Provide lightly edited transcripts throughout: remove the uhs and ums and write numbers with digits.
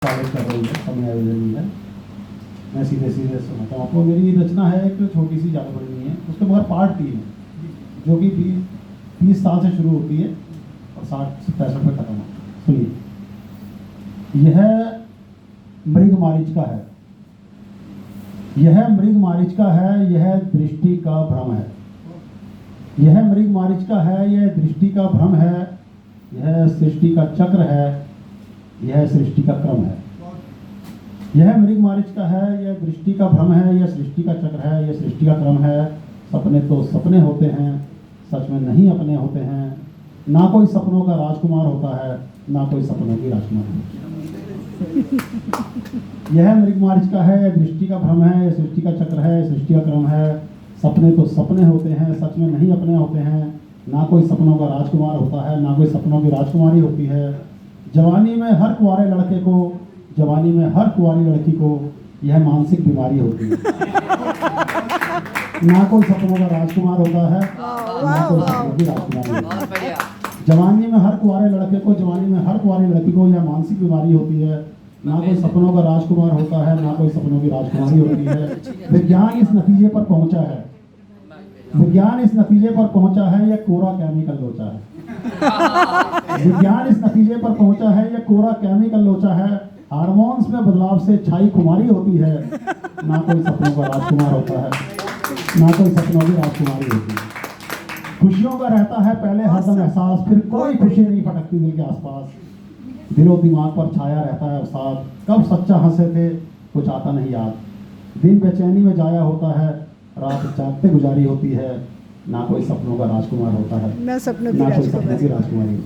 स्वागत कर रही है समय आयोजन है। मैं सीधे सीधे सुनाता हूँ आपको। मेरी रचना है एक छोटी सी, ज़्यादा बड़ी नहीं है। उसके मगर पार्ट 3 है जो कि 30 साल से शुरू होती है और 60-65 में खत्म होती है। सुनिए, यह मृग मारीचिका है। यह मृग मारीचिका है, यह दृष्टि का भ्रम है। यह मृग मारीचिका है, यह दृष्टि का भ्रम है। यह सृष्टि का चक्र है, यह सृष्टि का क्रम है। यह मृग मारीचिका है, यह दृष्टि का भ्रम है। यह सृष्टि का चक्र है, यह सृष्टि का क्रम है। सपने तो सपने होते हैं, सच में नहीं अपने होते हैं। ना कोई सपनों का राजकुमार होता है, ना कोई सपनों की राजकुमारी। यह मृग मारीचिका है, यह दृष्टि का भ्रम है। यह सृष्टि का चक्र है, सृष्टि का क्रम है। सपने तो सपने होते हैं, सच में नहीं अपने होते हैं। ना कोई सपनों का राजकुमार होता है, ना कोई सपनों की राजकुमारी होती है। जवानी में हर कुंवारे लड़के को, जवानी में हर कुंवारी लड़की को यह मानसिक बीमारी होती है। ना कोई सपनों का राजकुमार होता है, ना कोई सपनों की राजकुमारी होती है। जवानी में हर कुंवारे लड़के को, जवानी में हर कुंवारी लड़की को यह मानसिक बीमारी होती है। ना कोई सपनों का राजकुमार होता है, ना कोई सपनों की राजकुमारी होती है। विज्ञान इस नतीजे पर पहुंचा है, विज्ञान इस नतीजे पर पहुंचा है, यह कोरा केमिकल लोचा है। विज्ञान इस नतीजे पर पहुंचा है, यह कोरा केमिकल लोचा है। हार्मोन्स में बदलाव से छाई खुमारी होती है। ना कोई सपनों का राजकुमार होता है, ना कोई सपनों की राजकुमारी होती है। खुशियों का रहता है पहले हरदम एहसास, फिर कोई खुशी नहीं फटकती दिल के आसपास। दिलो दिमाग पर छाया रहता है अवसाद, कब सच्चा हंसे थे कुछ आता नहीं याद। दिन बेचैनी में जाया होता है, रात जागते गुजारी होती है। ना कोई सपनों का राजकुमार होता है, ना सपनों ना कोई सपनों की राजकुमारी।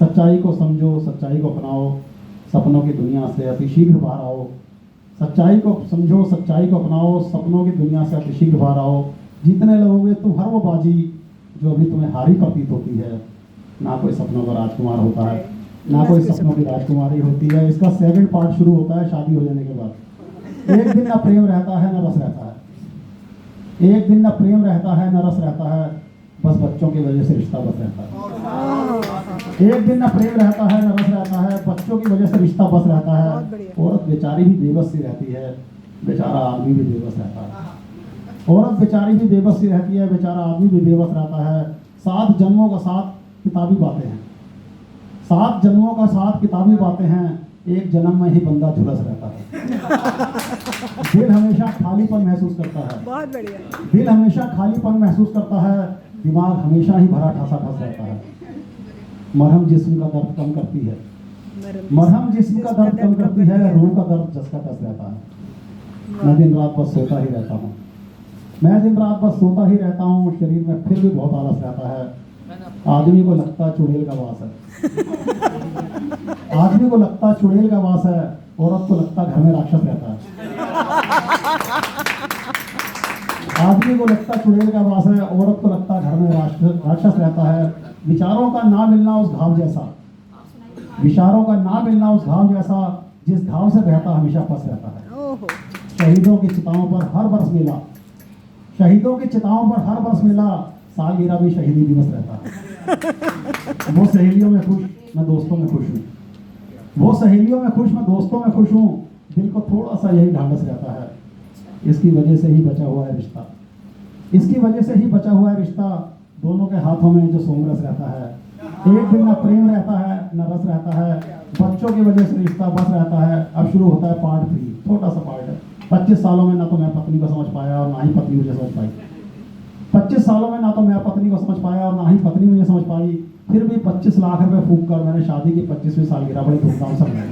सच्चाई को समझो, सच्चाई को अपनाओ, सपनों की दुनिया से अतिशीघ्र बाहर आओ। सच्चाई को समझो, सच्चाई को अपनाओ, सपनों की दुनिया से अतिशीघ्र बाहर आओ। जीतने लगोगे तुम हर वो बाजी जो अभी तुम्हें हारी प्रतीत होती है। ना कोई सपनों का राजकुमार होता है, ना कोई सपनों की राजकुमारी होती है। इसका सेकंड पार्ट शुरू होता है शादी हो जाने के बाद। एक दिन ना प्रेम रहता है, ना रस रहता है। एक दिन न प्रेम रहता है, न रस रहता है, बस बच्चों की वजह से रिश्ता बस रहता है। एक दिन न प्रेम रहता है, न रस रहता है, बच्चों की वजह से रिश्ता बस रहता है। औरत बेचारी भी बेबस सी रहती है, बेचारा आदमी भी बेबस रहता है। औरत बेचारी भी बेबस सी रहती है, बेचारा आदमी भी बेबस रहता है। 7 जन्मों का साथ किताबी बातें हैं, 7 जन्मों का साथ किताबी बातें हैं। एक जन्म में ही बंदा झुलस रहता है। दिल हमेशा खालीपन महसूस करता है, बहुत बढ़िया। दिल हमेशा खालीपन महसूस करता है, दिमाग हमेशा ही भरा ठसा ठस रहता है। मरहम जिस्म का दर्द कम करती है, मरहम जिस्म का दर्द कम करती है, रूह का दर्द जस का तस रहता है। मैं दिन रात बस सोता ही रहता हूँ, मैं दिन रात बस सोता ही रहता हूँ। शरीर में फिर भी बहुत आलस रहता है। आदमी को लगता चुड़ैल का वास है, आदमी को लगता चुड़ैल का वास है, औरत को लगता घर में राक्षस रहता है। आदमी को लगता चुड़ैल का वास है, औरत को लगता घर में राक्षस रहता है। विचारों का ना मिलना उस घाव जैसा, विचारों का ना मिलना उस घाव जैसा, जिस घाव से बहता हमेशा फंस रहता है। शहीदों की चिताओं पर हर बरस मिला, शहीदों की चिताओं पर हर बरस मिला, सालगिरह भी शहीदी दिवस रहता है। वो सहेलियों में खुश, मैं दोस्तों में खुश हूँ। वो सहेलियों में खुश, मैं दोस्तों में खुश हूँ। दिल को थोड़ा सा यही ढांढस रहता है, इसकी वजह से ही बचा हुआ है रिश्ता, इसकी वजह से ही बचा हुआ है रिश्ता। दोनों के हाथों में जो सोमरस रहता है। एक दिन न प्रेम रहता है, न रस रहता है, बच्चों की वजह से रिश्ता बस रहता है। अब शुरू होता है पार्ट 3, छोटा सा पार्ट है। 25 सालों में ना तो मैं पत्नी को समझ पाया और ना ही पत्नी मुझे समझ पाई। 25 सालों में ना तो मैं पत्नी को समझ पाया और ना ही पत्नी मुझे समझ पाई। फिर भी 25 लाख रुपए फूंक कर मैंने शादी की 25वीं सालगिरह बड़ी धूमधाम से मनाई।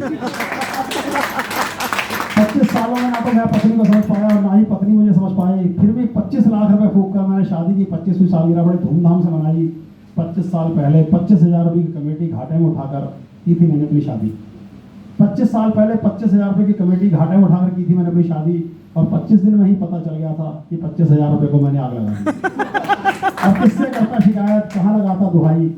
25 सालों में ना तो मैं पत्नी को समझ पाया और ना ही पत्नी मुझे समझ पाई। फिर भी 25 लाख रुपए फूंक कर मैंने शादी की 25वीं सालगिरह बड़ी धूमधाम से मनाई। 25 साल पहले 25,000 रुपये की कमेटी घाटे में उठाकर की थी मैंने अपनी शादी। 25 साल पहले 25,000 रुपये की कमेटी घाटे में उठाकर की थी मैंने अपनी शादी। और 25 दिन में ही पता चल गया था कि 25,000 रुपये को मैंने आग लगा दी। अब किससे करता शिकायत, कहाँ लगाता दुहाई।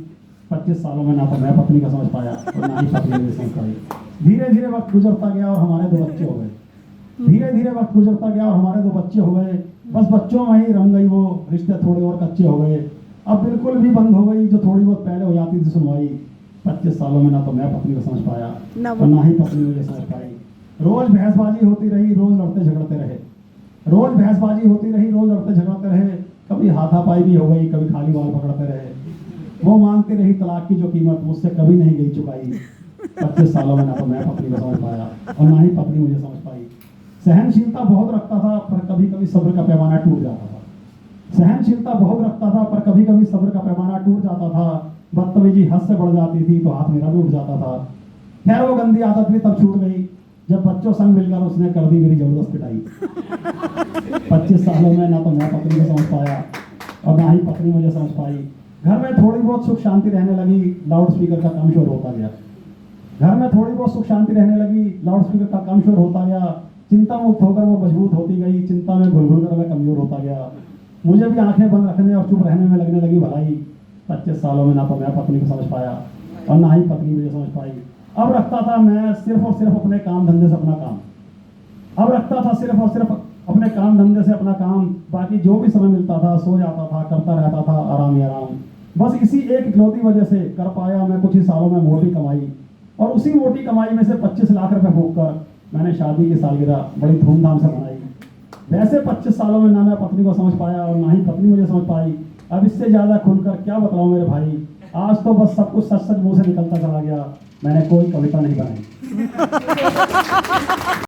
25 सालों में ना तो मैं पत्नी का समझ पाया और ना ही पत्नी मुझे समझ पाई। धीरे धीरे वक्त गुजरता गया और हमारे 2 बच्चे हो गए। धीरे धीरे वक्त गुजरता गया और हमारे 2 बच्चे हो गए। बस बच्चों में ही रंग गई वो रिश्ते, थोड़े और कच्चे हो गए। अब बिल्कुल भी बंद हो गई जो थोड़ी बहुत पहले हो जाती थी सुनवाई। 25 सालों में ना तो मैं पत्नी को समझ पाया ना और ना ही पत्नी मुझे समझ पाई। रोज भैंसबाजी होती रही, रोज लड़ते झगड़ते रहे। रोज भैंसबाजी होती रही, रोज लड़ते झगड़ते रहे। कभी हाथापाई भी हो गई, कभी खाली बाल पकड़ते रहे। वो मांगती रही तलाक की जो कीमत मुझसे कभी नहीं गई चुकाई। 25 सालों में ना तो मैं पत्नी को समझ पाया और ना ही पत्नी मुझे समझ पाई। सहनशीलता बहुत रखता था, पर कभी कभी सब्र का पैमाना टूट जाता था। सहनशीलता बहुत रखता था, पर कभी कभी सब्र का पैमाना टूट जाता था। बदतमीजी हद से बढ़ जाती थी तो हाथ मेरा भी उठ जाता था। खैर वो गंदी आदत भी तब छूट गई जब बच्चों संग मिलकर उसने कर दी मेरी जबरदस्त पिटाई। 25 सालों में ना तो मैं पत्नी को समझ पाया और ना ही पत्नी मुझे समझ पाई। घर में थोड़ी बहुत सुख शांति रहने लगी, लाउड स्पीकर का कम शोर होता गया। घर में थोड़ी बहुत सुख शांति रहने लगी, लाउड स्पीकर का कम शोर होता गया। चिंता मुक्त होकर वो मजबूत होती गई, चिंता में घुल घुल कर मैं कमजोर होता गया। मुझे भी आंखें बंद रखने और चुप रहने में लगने लगी भलाई। 25 सालों में ना तो मैं पत्नी को समझ पाया और ना ही पत्नी मुझे समझ पाई। अब रखता था मैं सिर्फ और सिर्फ अपने काम धंधे से अपना काम। अब रखता था सिर्फ और सिर्फ अपने काम धंधे से अपना काम। बाकी जो भी समय मिलता था सो जाता था, करता रहता था आराम ही आराम। बस इसी एक इकलौती वजह से कर पाया मैं कुछ ही सालों में मोटी कमाई। और उसी मोटी कमाई में से 25 लाख रुपए फूंक कर मैंने शादी की सालगिरह बड़ी धूमधाम से मनाई। वैसे 25 सालों में ना मैं पत्नी को समझ पाया और ना ही पत्नी मुझे समझ पाई। अब इससे ज्यादा खुलकर क्या बताऊं मेरे भाई। आज तो बस सब कुछ सच सच मुंह से निकलता चला गया, मैंने कोई कविता नहीं बनाई।